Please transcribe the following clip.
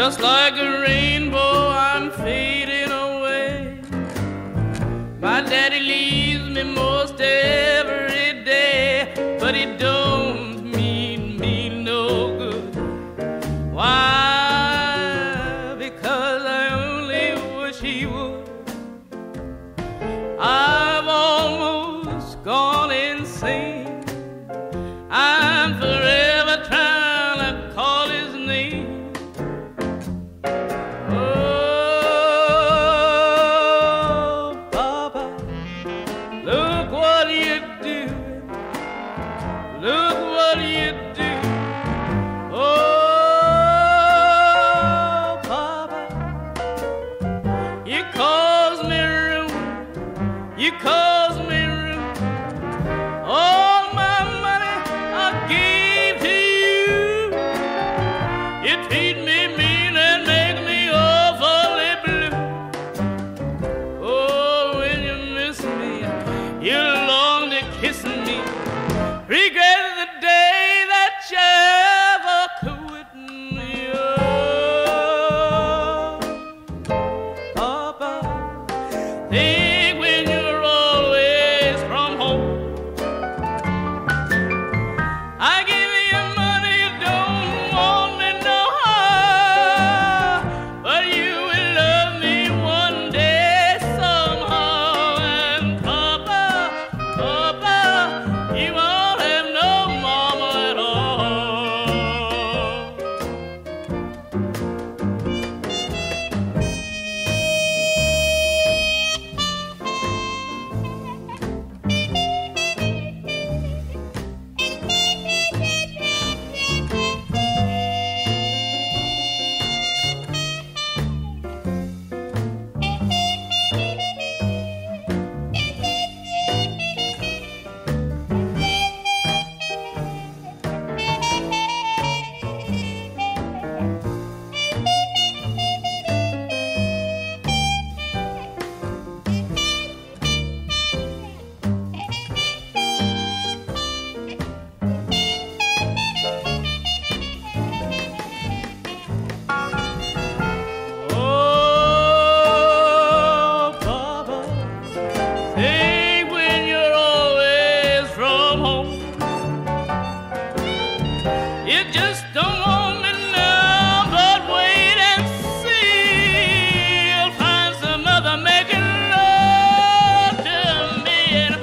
Just like a rainbow, I'm fading away. My daddy leaves me most every day, but he don't mean me no good. Why? Because I only wish he would. I've almost gone insane. I'm forever trying to call his name. Oh, Papa, look what you do. Look what you do. Oh, Papa, you cause me ruin. You cause me ruin. All my money I gave to you. You treat me mean and make me awfully blue. Oh, when you miss me, you long to kiss me. Regret the day that you ever quit me. Oh, Papa, think when you're always from home. I give you money, you don't want me no more, but you will love me one day somehow. And Papa, Papa, you won't have no mama at all. Oh, Papa, think when you're always from home. You just don't want me now, but wait and see. You'll find some other making love to me. And